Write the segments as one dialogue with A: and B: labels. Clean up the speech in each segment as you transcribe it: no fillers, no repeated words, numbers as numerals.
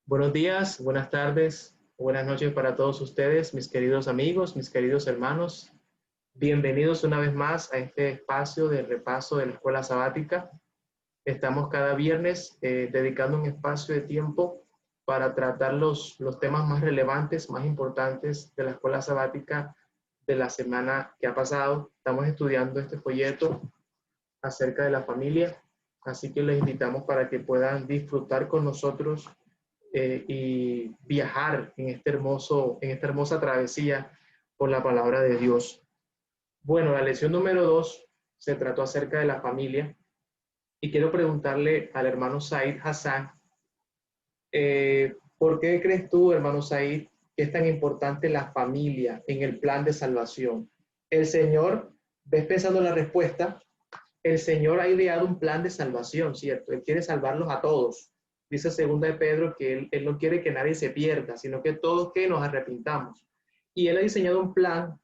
A: Buenos días, buenas tardes, buenas noches para todos ustedes, mis queridos amigos, mis queridos hermanos. Bienvenidos una vez más a este espacio de repaso de la escuela sabática. Estamos cada viernes dedicando un espacio de tiempo para tratar los temas más relevantes, más importantes de la escuela sabática de la semana que ha pasado. Estamos estudiando este folleto acerca de la familia, así que les invitamos para que puedan disfrutar con nosotros y viajar en en esta hermosa travesía por la palabra de Dios. Bueno, la lección número 2 se trató acerca de la familia y quiero preguntarle al hermano Said Hassan, ¿por qué crees tú, hermano Said, que es tan importante la familia en el plan de salvación? El Señor, ves pensando en la respuesta, el Señor ha ideado un plan de salvación, ¿cierto? Él quiere salvarlos a todos. Dice segunda de Pedro que él no quiere que nadie se pierda, sino que todos que nos arrepintamos. Y Él ha diseñado un plan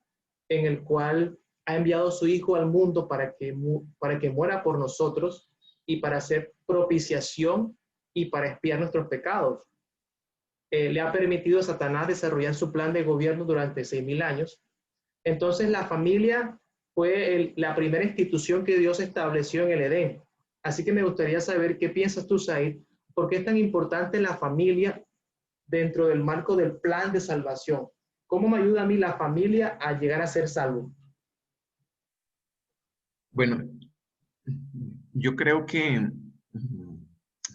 A: en el cual ha enviado a su Hijo al mundo para que muera por nosotros y para hacer propiciación y para expiar nuestros pecados. Le ha permitido a Satanás desarrollar su plan de gobierno durante 6.000 años. Entonces la familia fue la primera institución que Dios estableció en el Edén. Así que me gustaría saber qué piensas tú, Said, por qué es tan importante la familia dentro del marco del plan de salvación. ¿Cómo me ayuda a mí la familia a llegar a ser salvo?
B: Bueno, yo creo que,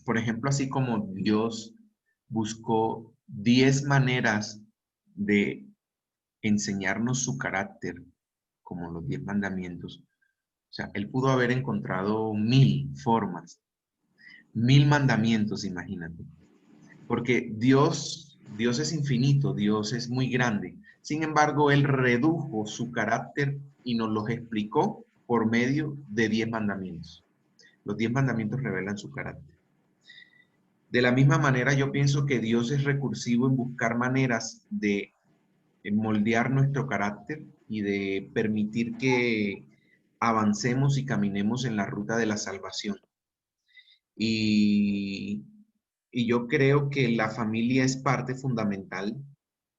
B: por ejemplo, así como Dios buscó 10 maneras de enseñarnos su carácter, como los 10 mandamientos, o sea, Él pudo haber encontrado 1000 formas, 1000 mandamientos, imagínate, porque Dios es infinito, Dios es muy grande. Sin embargo, Él redujo su carácter y nos los explicó por medio de 10 mandamientos. Los 10 mandamientos revelan su carácter. De la misma manera, yo pienso que Dios es recursivo en buscar maneras de moldear nuestro carácter y de permitir que avancemos y caminemos en la ruta de la salvación. Y, y yo creo que la familia es parte fundamental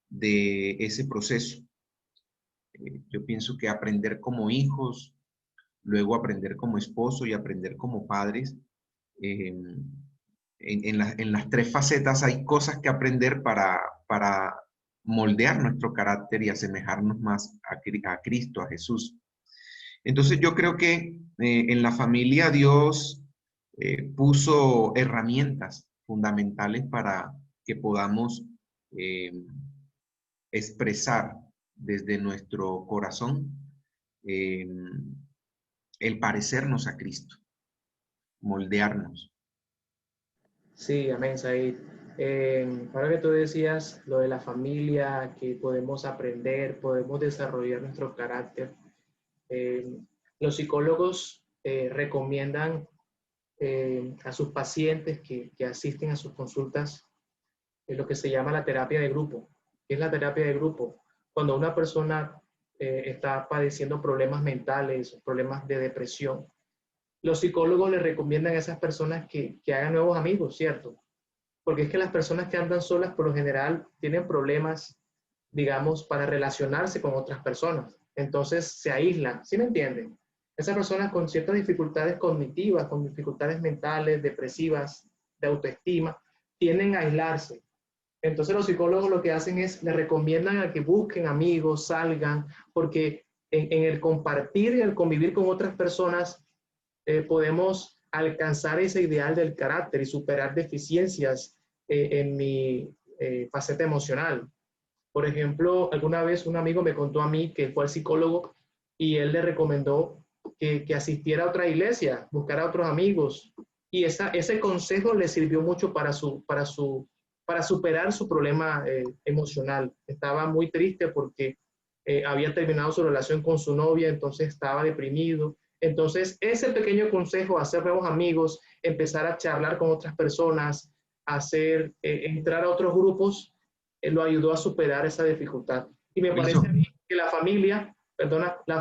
B: de ese proceso. Yo pienso que aprender como hijos, luego aprender como esposo y aprender como padres, eh, en las tres facetas hay cosas que aprender para moldear nuestro carácter y asemejarnos más a Cristo, a Jesús. Entonces yo creo que en la familia Dios puso herramientas fundamentales para que podamos eh, expresar desde nuestro corazón eh, el parecernos a Cristo, moldearnos.
A: Sí, amén, Said. Ahora que tú decías lo de la familia, que podemos aprender, podemos desarrollar nuestro carácter, eh, los psicólogos recomiendan a sus pacientes que asisten a sus consultas lo que se llama la terapia de grupo. ¿Qué es la terapia de grupo? Cuando una persona está padeciendo problemas mentales, problemas de depresión, los psicólogos le recomiendan a esas personas que hagan nuevos amigos, ¿cierto? Porque es que las personas que andan solas por lo general tienen problemas, digamos, para relacionarse con otras personas. Entonces se aíslan, ¿sí me entienden? Esas personas con ciertas dificultades cognitivas, con dificultades mentales, depresivas, de autoestima, tienden a aislarse. Entonces los psicólogos lo que hacen es, le recomiendan a que busquen amigos, salgan, porque en el compartir y el convivir con otras personas podemos alcanzar ese ideal del carácter y superar deficiencias en mi faceta emocional. Por ejemplo, alguna vez un amigo me contó a mí que fue al psicólogo y él le recomendó que asistiera a otra iglesia, buscara a otros amigos. Y ese consejo le sirvió mucho para superar su problema emocional. Estaba muy triste porque había terminado su relación con su novia, entonces estaba deprimido. Entonces, ese pequeño consejo, hacer nuevos amigos, empezar a charlar con otras personas, entrar a otros grupos, lo ayudó a superar esa dificultad. Y me parece a
B: Wilson,
A: mí que la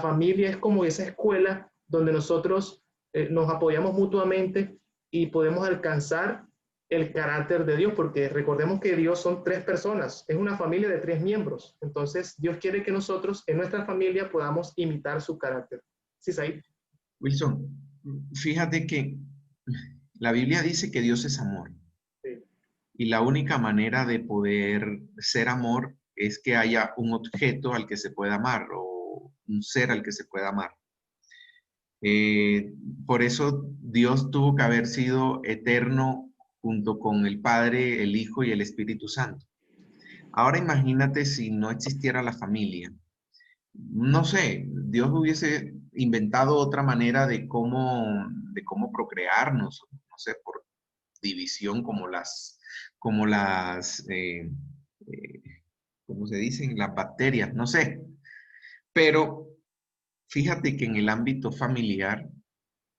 A: familia es como esa escuela donde nosotros nos apoyamos mutuamente y podemos alcanzar el carácter de Dios, porque recordemos que Dios son tres personas, es una familia de tres miembros. Entonces, Dios quiere que nosotros en nuestra familia podamos imitar su carácter. ¿Sí, Said?
B: Wilson, fíjate que la Biblia dice que Dios es amor.
A: Sí.
B: Y la única manera de poder ser amor es que haya un objeto al que se pueda amar o un ser al que se pueda amar. Eh, por eso Dios tuvo que haber sido eterno junto con el Padre, el Hijo y el Espíritu Santo. Ahora imagínate si no existiera la familia. No sé, Dios hubiese inventado otra manera de cómo procrearnos, no sé, por división como las, eh, ¿cómo se dicen? Las bacterias, no sé. Pero fíjate que en el ámbito familiar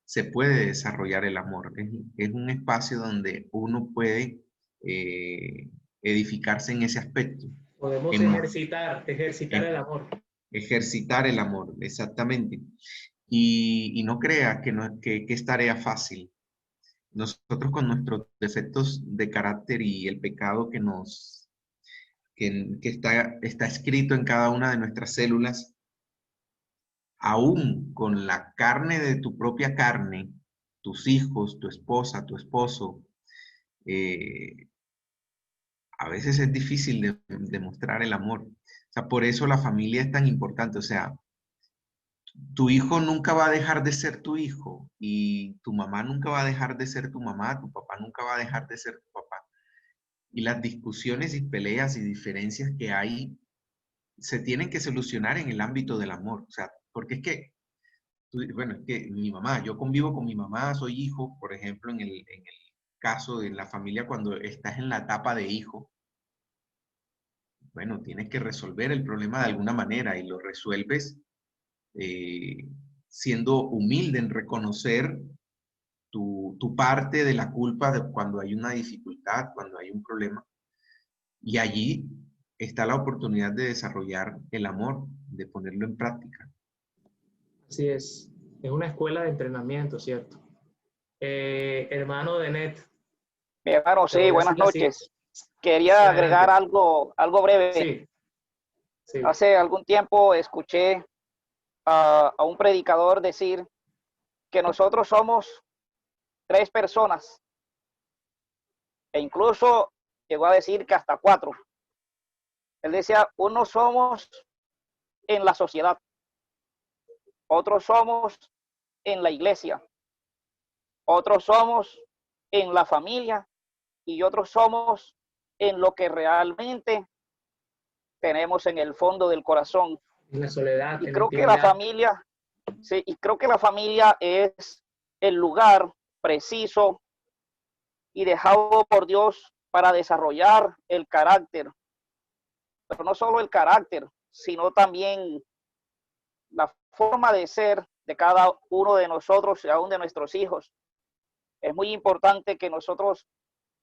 B: se puede desarrollar el amor. Es un espacio donde uno puede eh, edificarse en ese aspecto,
A: Podemos
B: en
A: ejercitar el
B: en
A: amor.
B: ejercitar el amor, exactamente. Y no creas que, no, que es tarea fácil. Nosotros con nuestros defectos de carácter y el pecado que está escrito en cada una de nuestras células, aún con la carne de tu propia carne, tus hijos, tu esposa, tu esposo, eh, a veces es difícil demostrar el amor. O sea, por eso la familia es tan importante. O sea, tu hijo nunca va a dejar de ser tu hijo y tu mamá nunca va a dejar de ser tu mamá, tu papá nunca va a dejar de ser tu papá. Y las discusiones y peleas y diferencias que hay se tienen que solucionar en el ámbito del amor. O sea, porque es que, bueno, es que mi mamá, yo convivo con mi mamá, soy hijo, por ejemplo, en el caso de la familia, cuando estás en la etapa de hijo, bueno, tienes que resolver el problema de alguna manera y lo resuelves eh, siendo humilde en reconocer tu parte de la culpa de cuando hay una dificultad, cuando hay un problema. Y allí está la oportunidad de desarrollar el amor, de ponerlo en práctica.
A: Así es una escuela de entrenamiento, ¿cierto? Hermano de Net,
C: Mi hermano,
A: te
C: sí,
A: voy a
C: buenas
A: hacer la siguiente.
C: noches.
A: Sí,
C: Quería agregar
A: adelante.
C: algo breve.
A: Sí, sí,
C: Hace algún tiempo escuché a un predicador decir que nosotros somos tres personas e incluso llegó a decir que hasta cuatro. Él decía, uno somos en la sociedad, otros somos en la iglesia, otros somos en la familia y otros somos en lo que realmente tenemos en el fondo del corazón.
A: en la soledad,
C: Y
A: en la
C: creo que la
A: intimidad.
C: familia, sí, y creo que la familia es el lugar preciso y dejado por Dios para desarrollar el carácter, pero no solo el carácter, sino también la forma de ser de cada uno de nosotros y aún de nuestros hijos. Es muy importante que nosotros,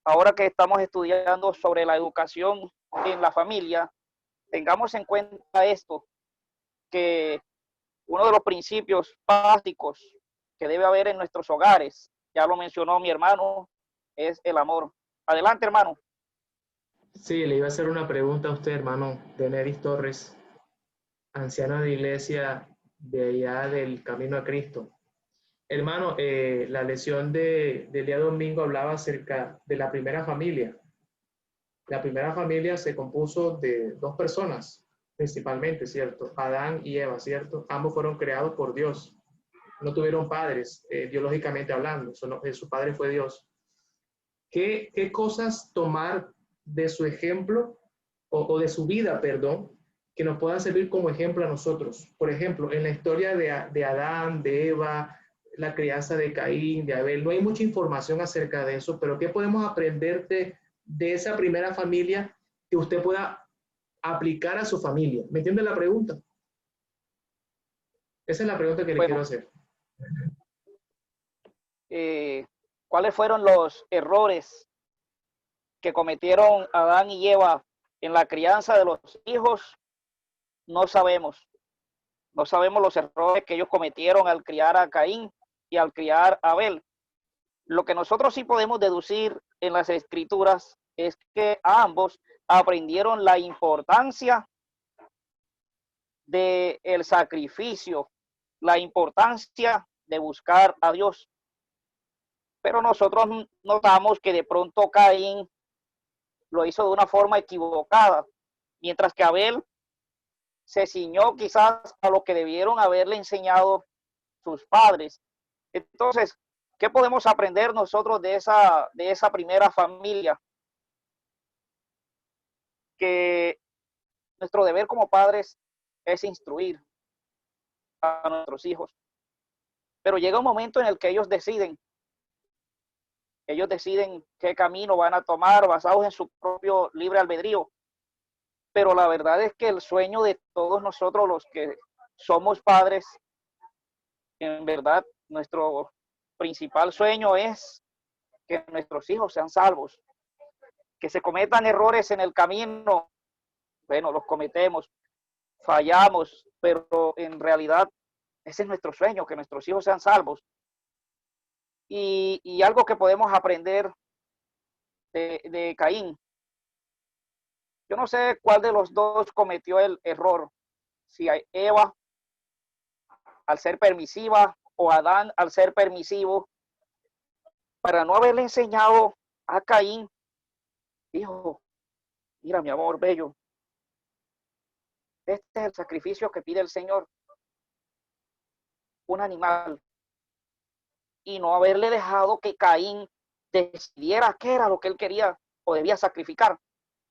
C: ahora que estamos estudiando sobre la educación en la familia, tengamos en cuenta esto, que uno de los principios básicos que debe haber en nuestros hogares, ya lo mencionó mi hermano, es el amor. Adelante, hermano.
A: Sí, le iba a hacer una pregunta a usted, hermano Deneris Torres, anciano de iglesia de allá del Camino a Cristo. Hermano, la lección del día domingo hablaba acerca de la primera familia. La primera familia se compuso de dos personas, principalmente, ¿cierto? Adán y Eva, ¿cierto? Ambos fueron creados por Dios. No tuvieron padres, biológicamente hablando. Su padre fue Dios. ¿Qué cosas tomar de su ejemplo o de su vida, perdón, que nos puedan servir como ejemplo a nosotros? Por ejemplo, en la historia de Adán, de Eva, la crianza de Caín, de Abel, no hay mucha información acerca de eso, pero ¿qué podemos aprender de esa primera familia que usted pueda aplicar a su familia? ¿Me entiende la pregunta? Esa es la pregunta que le quiero
C: Bueno,
A: hacer.
C: ¿cuáles fueron los errores que cometieron Adán y Eva en la crianza de los hijos? No sabemos. No sabemos los errores que ellos cometieron al criar a Caín y al criar a Abel. Lo que nosotros sí podemos deducir en las escrituras es que ambos aprendieron la importancia del sacrificio, la importancia de buscar a Dios. Pero nosotros notamos que de pronto Caín lo hizo de una forma equivocada, mientras que Abel se ciñó quizás a lo que debieron haberle enseñado sus padres. Entonces, ¿qué podemos aprender nosotros de esa primera familia? Que nuestro deber como padres es instruir a nuestros hijos. Pero llega un momento en el que ellos deciden qué camino van a tomar basados en su propio libre albedrío. Pero la verdad es que el sueño de todos nosotros los que somos padres, en verdad, nuestro principal sueño es que nuestros hijos sean salvos. Que se cometan errores en el camino, bueno, los cometemos, fallamos, pero en realidad ese es nuestro sueño, que nuestros hijos sean salvos. Y algo que podemos aprender de Caín, yo no sé cuál de los dos cometió el error, si Eva al ser permisiva o Adán al ser permisivo, para no haberle enseñado a Caín, hijo, mira mi amor bello, este es el sacrificio que pide el Señor, un animal, y no haberle dejado que Caín decidiera qué era lo que él quería o debía sacrificar.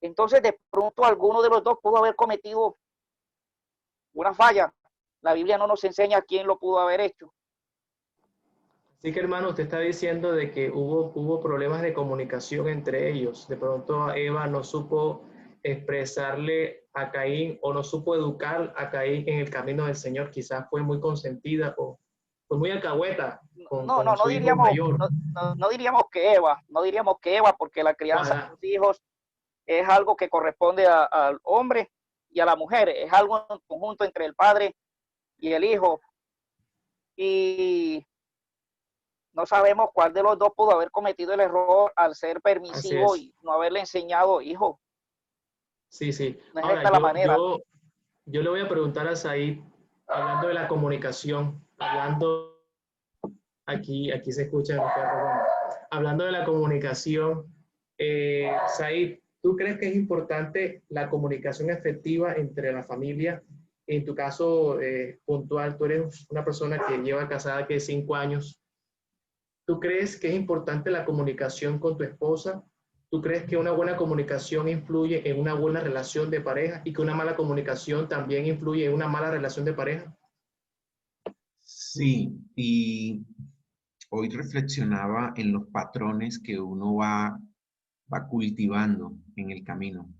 C: Entonces de pronto alguno de los dos pudo haber cometido una falla. La Biblia no nos enseña quién lo pudo haber hecho.
A: Así que hermano, usted está diciendo de que hubo problemas de comunicación entre ellos. De pronto Eva no supo expresarle a Caín o no supo educar a Caín en el camino del Señor. Quizás fue muy consentida o fue muy alcahueta con
C: No
A: su hijo
C: diríamos,
A: mayor.
C: no diríamos que Eva, porque la crianza de los hijos es algo que corresponde al hombre y a la mujer, es algo en conjunto entre el padre y el hijo. Y no sabemos cuál de los dos pudo haber cometido el error al ser permisivo y no haberle enseñado, hijo.
A: Sí, sí.
C: No es
A: Ahora,
C: esta la manera.
A: yo le voy a preguntar a Said, hablando de la comunicación, aquí se escucha, hablando de la comunicación, Said, ¿tú crees que es importante la comunicación efectiva entre la familia? En tu caso puntual, tú eres una persona que lleva casada que 5 años. ¿Tú crees que es importante la comunicación con tu esposa? ¿Tú crees que una buena comunicación influye en una buena relación de pareja y que una mala comunicación también influye en una mala relación de pareja?
B: Sí, y hoy reflexionaba en los patrones que uno va cultivando en el camino,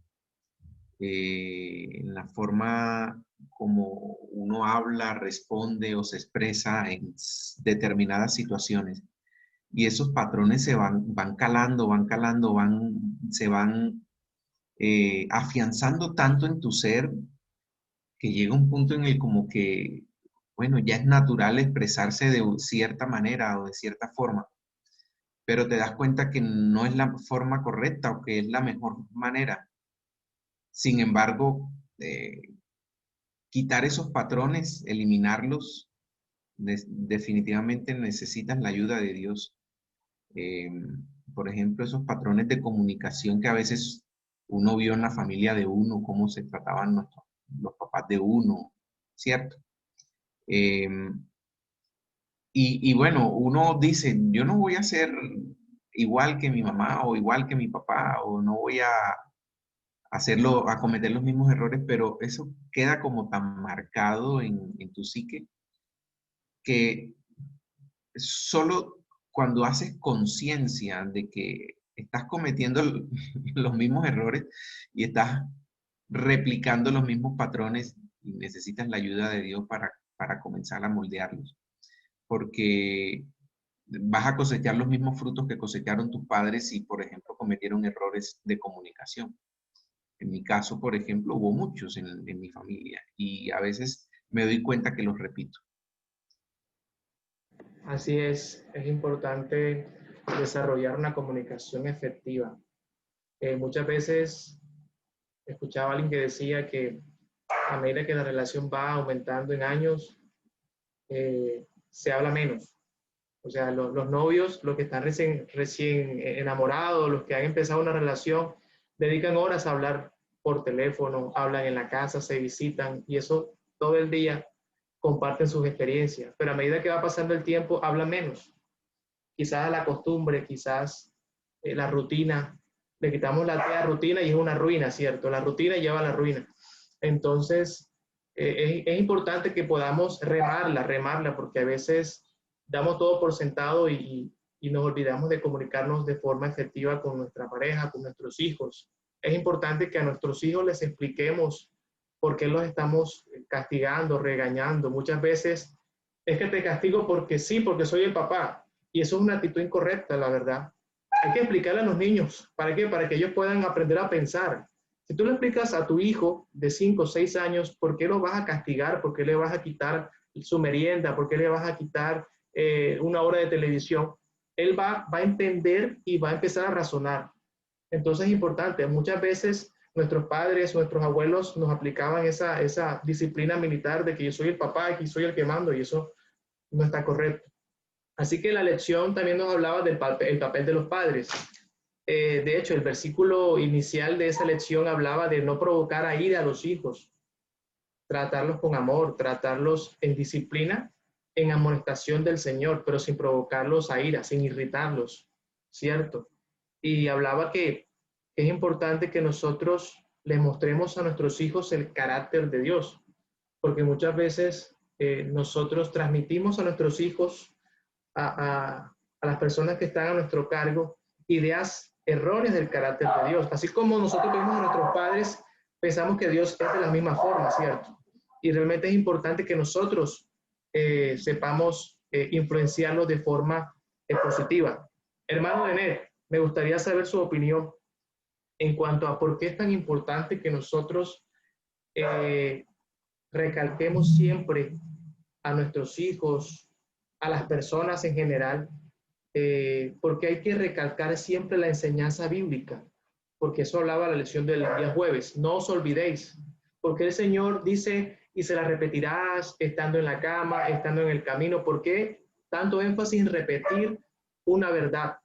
B: en la forma como uno habla, responde o se expresa en determinadas situaciones. Y esos patrones van calando, se van afianzando tanto en tu ser que llega un punto en el como que, bueno, ya es natural expresarse de cierta manera o de cierta forma, pero te das cuenta que no es la forma correcta o que es la mejor manera. Sin embargo, quitar esos patrones, eliminarlos, definitivamente necesitas la ayuda de Dios. Eh, por ejemplo, esos patrones de comunicación que a veces uno vio en la familia de uno, cómo se trataban los papás de uno, ¿cierto? Eh, y bueno, uno dice, yo no voy a ser igual que mi mamá o igual que mi papá, o no voy a hacerlo, a cometer los mismos errores, pero eso queda como tan marcado en tu psique que solo cuando haces conciencia de que estás cometiendo los mismos errores y estás replicando los mismos patrones y necesitas la ayuda de Dios para comenzar a moldearlos. Porque vas a cosechar los mismos frutos que cosecharon tus padres si, por ejemplo, cometieron errores de comunicación. En mi caso, por ejemplo, hubo muchos en mi familia y a veces me doy cuenta que los repito.
A: Así es importante desarrollar una comunicación efectiva. Muchas veces escuchaba a alguien que decía que a medida que la relación va aumentando en años, se habla menos. O sea, los novios, los que están recién enamorados, los que han empezado una relación, dedican horas a hablar por teléfono, hablan en la casa, se visitan y eso todo el día comparten sus experiencias. Pero a medida que va pasando el tiempo, hablan menos. Quizás la costumbre, quizás la rutina, le quitamos la T a rutina y es una ruina, ¿cierto? La rutina lleva a la ruina. Entonces, es importante que podamos remarla, porque a veces damos todo por sentado y nos olvidamos de comunicarnos de forma efectiva con nuestra pareja, con nuestros hijos. Es importante que a nuestros hijos les expliquemos por qué los estamos castigando, regañando. Muchas veces es que te castigo porque sí, porque soy el papá. Y eso es una actitud incorrecta, la verdad. Hay que explicarle a los niños. ¿Para qué? Para que ellos puedan aprender a pensar. Si tú le explicas a tu hijo de 5 o 6 años por qué lo vas a castigar, por qué le vas a quitar su merienda, por qué le vas a quitar una hora de televisión, él va a entender y va a empezar a razonar. Entonces es importante. Muchas veces nuestros padres, nuestros abuelos nos aplicaban esa disciplina militar de que yo soy el papá, aquí soy el que mando, y eso no está correcto. Así que la lección también nos hablaba del papel de los padres. De hecho, el versículo inicial de esa lección hablaba de no provocar a ira a los hijos, tratarlos con amor, tratarlos en disciplina, en amonestación del Señor, pero sin provocarlos a ira, sin irritarlos, ¿cierto? Y hablaba que es importante que nosotros les mostremos a nuestros hijos el carácter de Dios, porque muchas veces nosotros transmitimos a nuestros hijos, a las personas que están a nuestro cargo, ideas erróneas del carácter de Dios. Así como nosotros vemos a nuestros padres, pensamos que Dios es de la misma forma, ¿cierto? Y realmente es importante que nosotros sepamos influenciarlos de forma positiva. Hermano Denet, me gustaría saber su opinión en cuanto a por qué es tan importante que nosotros recalquemos siempre a nuestros hijos, a las personas en general, porque hay que recalcar siempre la enseñanza bíblica, porque eso hablaba la lección del día jueves. No os olvidéis, porque el Señor dice, y se la repetirás estando en la cama, estando en el camino. ¿Por qué tanto énfasis en repetir una verdad?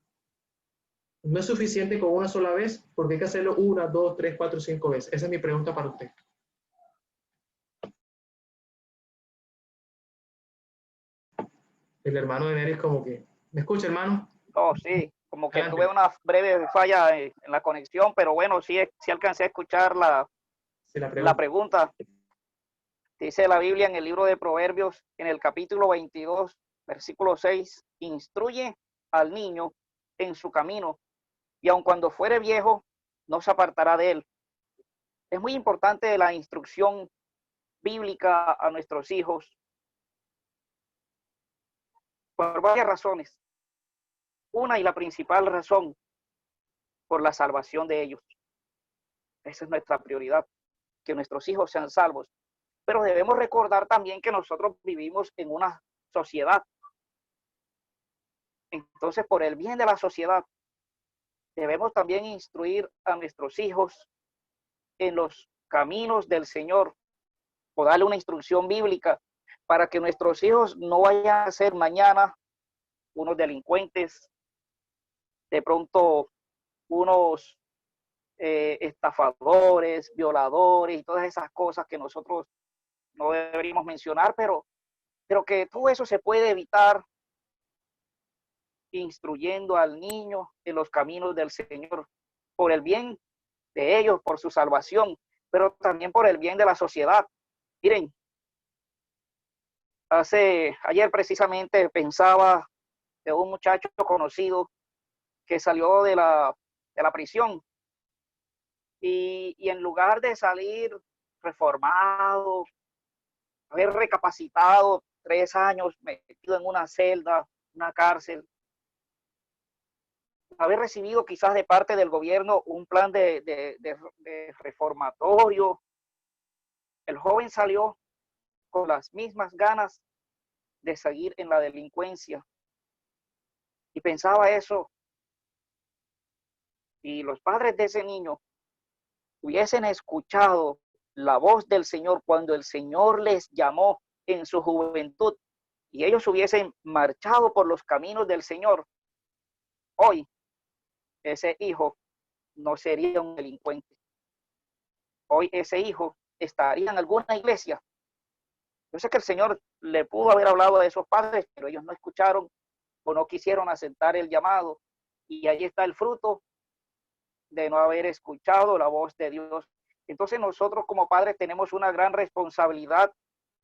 A: No es suficiente con una sola vez, porque hay que hacerlo 1, 2, 3, 4, 5 veces. Esa es mi pregunta para usted. El hermano de Nery es como que, ¿me escucha, hermano?
C: Oh, sí, como que
A: Adelante.
C: tuve una breve falla en la conexión, pero bueno, sí, sí alcancé a escuchar
A: Sí,
C: la pregunta. Dice la Biblia en el libro de Proverbios, en el capítulo 22, versículo 6, instruye al niño en su camino, y aun cuando fuere viejo, no se apartará de él. Es muy importante la instrucción bíblica a nuestros hijos por varias razones. Una y la principal razón, por la salvación de ellos. Esa es nuestra prioridad, que nuestros hijos sean salvos. Pero debemos recordar también que nosotros vivimos en una sociedad. Entonces, por el bien de la sociedad, debemos también instruir a nuestros hijos en los caminos del Señor o darle una instrucción bíblica para que nuestros hijos no vayan a ser mañana unos delincuentes, de pronto unos estafadores, violadores y todas esas cosas que nosotros no deberíamos mencionar, pero que todo eso se puede evitar instruyendo al niño en los caminos del Señor, por el bien de ellos, por su salvación, pero también por el bien de la sociedad. Miren, ayer precisamente pensaba de un muchacho conocido que salió de la prisión y en lugar de salir reformado, haber recapacitado 3 años metido en una celda, una cárcel, haber recibido quizás de parte del gobierno un plan de reformatorio, el joven salió con las mismas ganas de seguir en la delincuencia. Y pensaba eso, si los padres de ese niño hubiesen escuchado la voz del Señor cuando el Señor les llamó en su juventud y ellos hubiesen marchado por los caminos del Señor, hoy ese hijo no sería un delincuente. Hoy ese hijo estaría en alguna iglesia. Yo sé que el Señor le pudo haber hablado a esos padres, pero ellos no escucharon o no quisieron aceptar el llamado. Y ahí está el fruto de no haber escuchado la voz de Dios. Entonces nosotros como padres tenemos una gran responsabilidad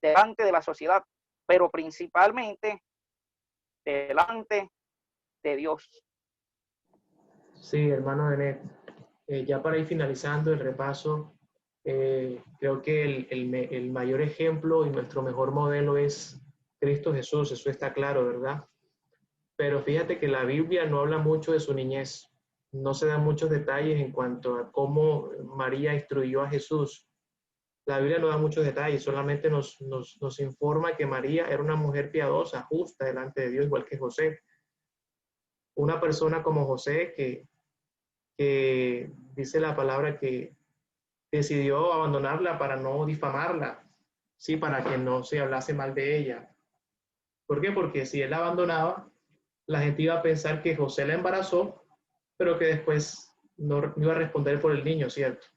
C: delante de la sociedad, pero principalmente delante de Dios.
A: Sí, hermano Benet, ya para ir finalizando el repaso, creo que el mayor ejemplo y nuestro mejor modelo es Cristo Jesús, eso está claro, ¿verdad? Pero fíjate que la Biblia no habla mucho de su niñez, no se dan muchos detalles en cuanto a cómo María instruyó a Jesús. La Biblia no da muchos detalles, solamente nos informa que María era una mujer piadosa, justa delante de Dios, igual que José. Una persona como José que dice la palabra que decidió abandonarla para no difamarla, sí, para que no se hablase mal de ella. ¿Por qué? Porque si él la abandonaba, la gente iba a pensar que José la embarazó, pero que después no iba a responder por el niño, ¿cierto?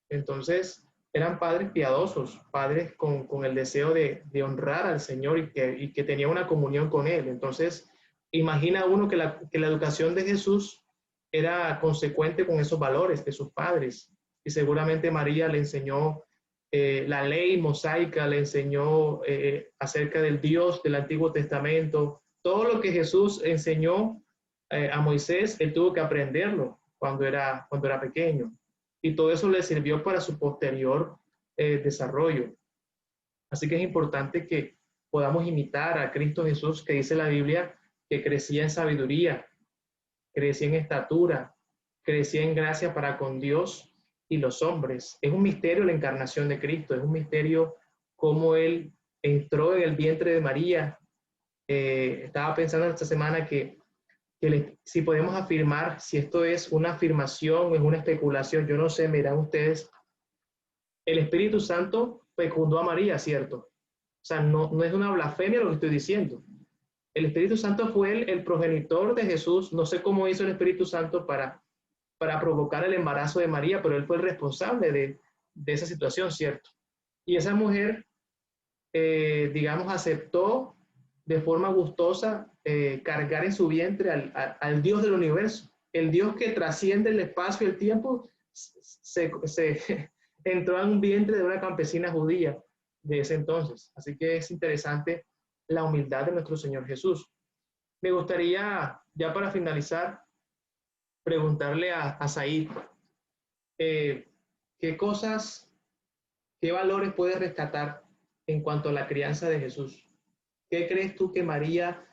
A: Entonces, eran padres piadosos, padres con el deseo de honrar al Señor y que tenía una comunión con Él. Entonces, imagina uno que la educación de Jesús era consecuente con esos valores de sus padres. Y seguramente María le enseñó la ley mosaica, le enseñó acerca del Dios del Antiguo Testamento. Todo lo que Jesús enseñó a Moisés, él tuvo que aprenderlo cuando era pequeño. Y todo eso le sirvió para su posterior desarrollo. Así que es importante que podamos imitar a Cristo Jesús, que dice la Biblia, que crecía en sabiduría, crecía en estatura, crecía en gracia para con Dios y los hombres. Es un misterio la encarnación de Cristo, es un misterio cómo Él entró en el vientre de María. Estaba pensando esta semana que si podemos afirmar si esto es una afirmación o es una especulación, yo no sé, miran ustedes, el Espíritu Santo fecundó a María, ¿cierto? O sea, no es una blasfemia lo que estoy diciendo. El Espíritu Santo fue el progenitor de Jesús. No sé cómo hizo el Espíritu Santo para provocar el embarazo de María, pero él fue el responsable de esa situación, ¿cierto? Y esa mujer, digamos, aceptó de forma gustosa cargar en su vientre al Dios del universo, el Dios que trasciende el espacio y el tiempo, entró en un vientre de una campesina judía de ese entonces. Así que es interesante la humildad de nuestro Señor Jesús. Me gustaría, ya para finalizar, preguntarle a Said, ¿qué cosas, qué valores puedes rescatar en cuanto a la crianza de Jesús? ¿Qué crees tú que María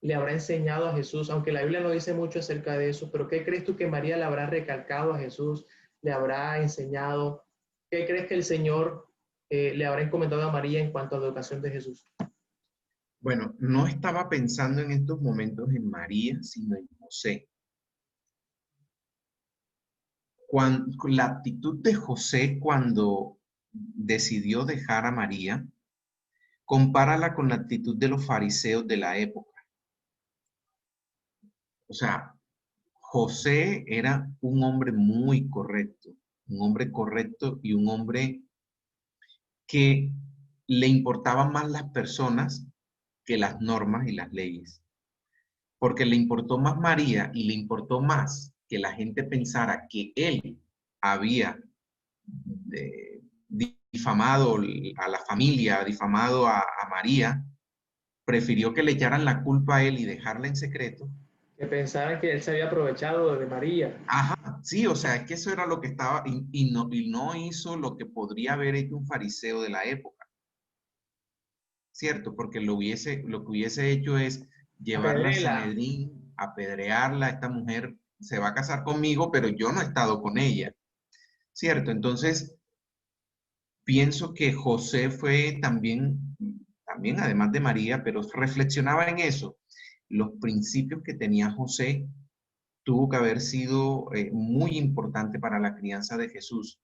A: le habrá enseñado a Jesús? Aunque la Biblia no dice mucho acerca de eso, pero ¿qué crees tú que María le habrá recalcado a Jesús? ¿Le habrá enseñado? ¿Qué crees que el Señor le habrá encomendado a María en cuanto a la educación de Jesús?
B: Bueno, no estaba pensando en estos momentos en María, sino en José. La actitud de José cuando decidió dejar a María, compárala con la actitud de los fariseos de la época. O sea, José era un hombre muy correcto, un hombre correcto y un hombre que le importaban más las personas que las normas y las leyes. Porque le importó más María y le importó más que la gente pensara que él había difamado a la familia, difamado a María, prefirió que le echaran la culpa a él y dejarla en secreto.
A: Que pensaran que él se había aprovechado de María.
B: Ajá, sí, o sea, es que eso era lo que estaba, y no hizo lo que podría haber hecho un fariseo de la época, ¿cierto? Porque lo que hubiese hecho es llevarla a Sanedrín, apedrearla, esta mujer se va a casar conmigo, pero yo no he estado con ella, ¿cierto? Entonces, pienso que José fue también, además de María, pero reflexionaba en eso. los principios que tenía José tuvo que haber sido muy importante para la crianza de Jesús.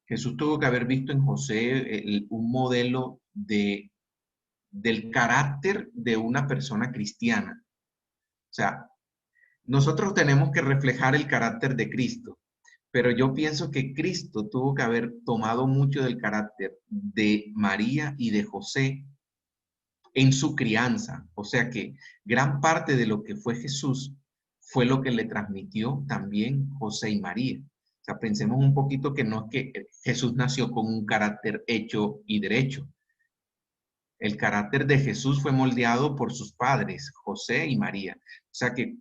B: Jesús tuvo que haber visto en José un modelo del carácter de una persona cristiana. O sea, nosotros tenemos que reflejar el carácter de Cristo, pero yo pienso que Cristo tuvo que haber tomado mucho del carácter de María y de José en su crianza. O sea que gran parte de lo que fue Jesús fue lo que le transmitió también José y María. O sea, pensemos un poquito que no es que Jesús nació con un carácter hecho y derecho. El carácter de Jesús fue moldeado por sus padres, José y María. O sea que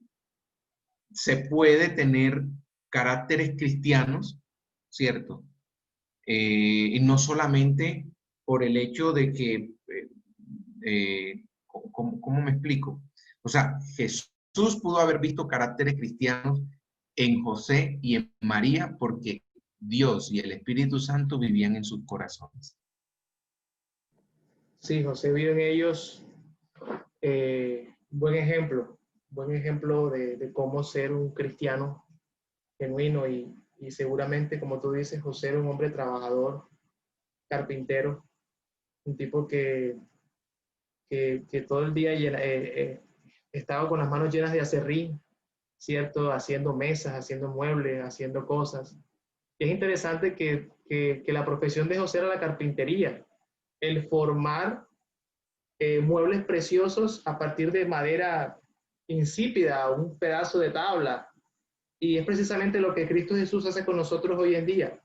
B: se puede tener caracteres cristianos, ¿cierto? Y no solamente por el hecho de que, ¿cómo me explico? O sea, Jesús pudo haber visto caracteres cristianos en José y en María porque Dios y el Espíritu Santo vivían en sus corazones.
A: Sí, José vio en ellos buen ejemplo de cómo ser un cristiano genuino y seguramente, como tú dices, José era un hombre trabajador, carpintero, un tipo que todo el día estaba con las manos llenas de acerrín, ¿cierto? Haciendo mesas, haciendo muebles, haciendo cosas. Y es interesante que la profesión de José era la carpintería, el formar muebles preciosos a partir de madera insípida, un pedazo de tabla. Y es precisamente lo que Cristo Jesús hace con nosotros hoy en día.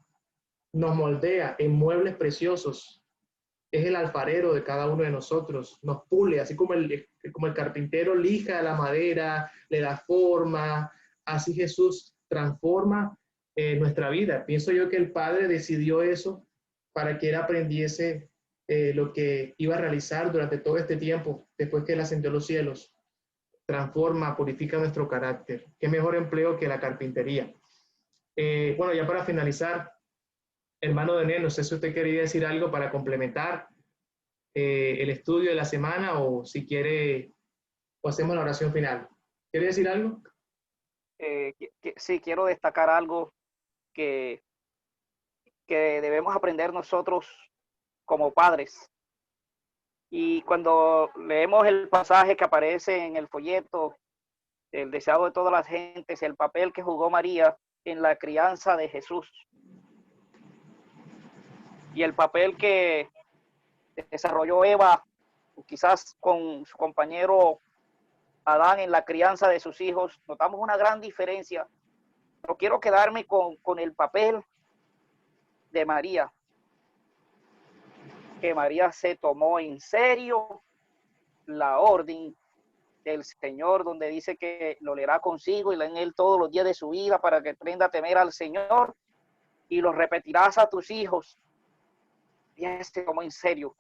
A: Nos moldea en muebles preciosos. Es el alfarero de cada uno de nosotros. Nos pule, así como el carpintero lija la madera, le da forma. Así Jesús transforma nuestra vida. Pienso yo que el Padre decidió eso para que Él aprendiese lo que iba a realizar durante todo este tiempo, después que Él ascendió a los cielos. Transforma, purifica nuestro carácter. Qué mejor empleo que la carpintería. Bueno, ya para finalizar, hermano Daniel, no sé si usted quería decir algo para complementar el estudio de la semana o si quiere, o hacemos la oración final. ¿Quiere decir algo?
C: Sí, quiero destacar algo que debemos aprender nosotros como padres. Y cuando leemos el pasaje que aparece en el folleto, el deseado de todas las gentes, el papel que jugó María en la crianza de Jesús y el papel que desarrolló Eva, quizás con su compañero Adán en la crianza de sus hijos, notamos una gran diferencia. Pero quiero quedarme con el papel de María, que María se tomó en serio la orden del Señor, donde dice que lo leerá consigo y en él todos los días de su vida para que aprenda a temer al Señor y lo repetirás a tus hijos. Y se tomó en serio,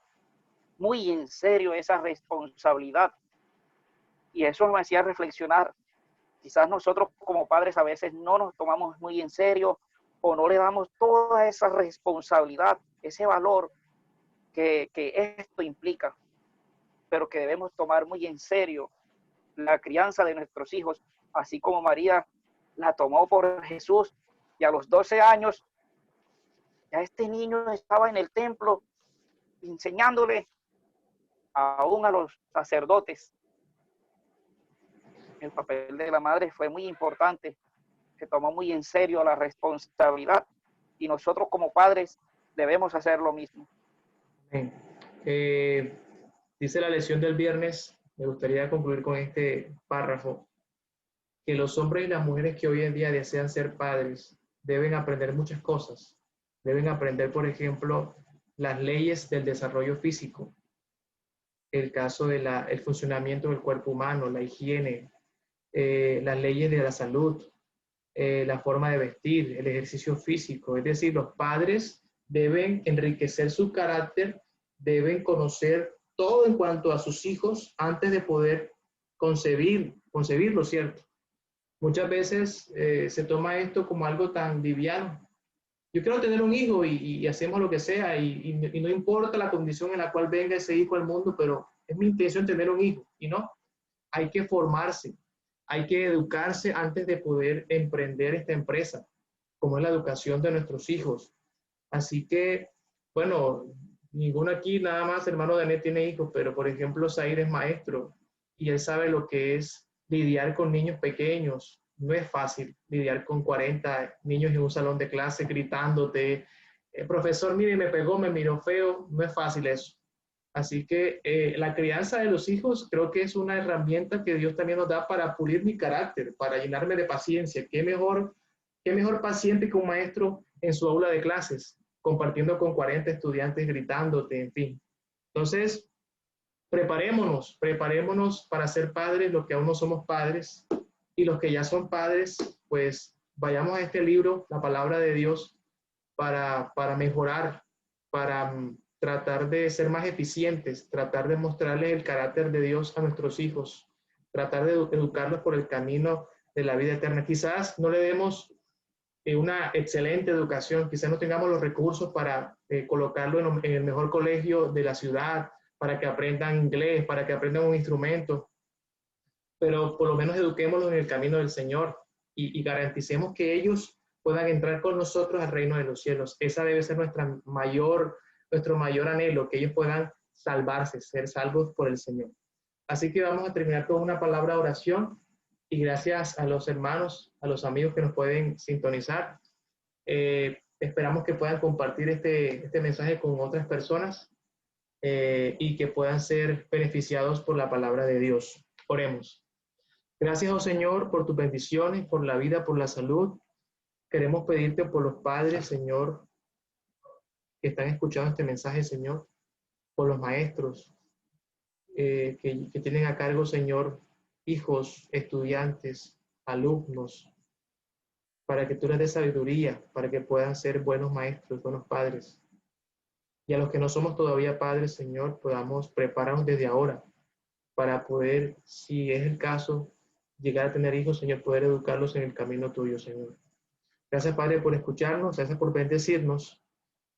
C: muy en serio esa responsabilidad. Y eso me hacía reflexionar. Quizás nosotros como padres a veces no nos tomamos muy en serio o no le damos toda esa responsabilidad, ese valor que esto implica, pero que debemos tomar muy en serio la crianza de nuestros hijos, así como María la tomó por Jesús y a los 12 años ya este niño estaba en el templo enseñándole aún a los sacerdotes. El papel de la madre fue muy importante, se tomó muy en serio la responsabilidad y nosotros como padres debemos hacer lo mismo.
A: Dice la lección del viernes, me gustaría concluir con este párrafo, que los hombres y las mujeres que hoy en día desean ser padres deben aprender muchas cosas. Deben aprender, por ejemplo, las leyes del desarrollo físico, el caso del funcionamiento del cuerpo humano, la higiene, las leyes de la salud, la forma de vestir, el ejercicio físico. Es decir, los padres deben enriquecer su carácter, deben conocer todo en cuanto a sus hijos antes de poder concebirlo, ¿cierto? Muchas veces se toma esto como algo tan liviano. Yo quiero tener un hijo y hacemos lo que sea y no importa la condición en la cual venga ese hijo al mundo, pero es mi intención tener un hijo y no. hay que formarse, hay que educarse antes de poder emprender esta empresa, como es la educación de nuestros hijos. Así que, bueno, ninguno aquí, nada más, hermano Danet tiene hijos, pero por ejemplo, Zair es maestro y él sabe lo que es lidiar con niños pequeños. No es fácil lidiar con 40 niños en un salón de clase gritándote, profesor, mire, me pegó, me miró feo. No es fácil eso. Así que la crianza de los hijos creo que es una herramienta que Dios también nos da para pulir mi carácter, para llenarme de paciencia. Qué mejor paciente que un maestro en su aula de clases, compartiendo con 40 estudiantes, gritándote, en fin. Entonces, preparémonos para ser padres, los que aún no somos padres, y los que ya son padres, pues vayamos a este libro, la palabra de Dios, para mejorar, para tratar de ser más eficientes, tratar de mostrarles el carácter de Dios a nuestros hijos, tratar de educarlos por el camino de la vida eterna. Quizás no le demos una excelente educación, quizás no tengamos los recursos para colocarlo en el mejor colegio de la ciudad, para que aprendan inglés, para que aprendan un instrumento, pero por lo menos eduquémoslos en el camino del Señor y garanticemos que ellos puedan entrar con nosotros al reino de los cielos. Esa debe ser nuestro mayor anhelo, que ellos puedan salvarse, ser salvos por el Señor. Así que vamos a terminar con una palabra de oración y gracias a los hermanos, a los amigos que nos pueden sintonizar. Esperamos que puedan compartir este mensaje con otras personas y que puedan ser beneficiados por la palabra de Dios. Oremos. Gracias, oh Señor, por tus bendiciones, por la vida, por la salud. Queremos pedirte por los padres, Señor, que están escuchando este mensaje, Señor, por los maestros que tienen a cargo, Señor, hijos, estudiantes, alumnos, para que tú les des sabiduría, para que puedan ser buenos maestros, buenos padres. Y a los que no somos todavía padres, Señor, podamos prepararnos desde ahora para poder, si es el caso, llegar a tener hijos, Señor, poder educarlos en el camino tuyo, Señor. Gracias, Padre, por escucharnos, gracias por bendecirnos.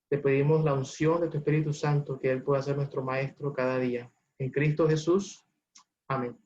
A: Te pedimos la unción de tu Espíritu Santo, que Él pueda ser nuestro Maestro cada día. En Cristo Jesús. Amén.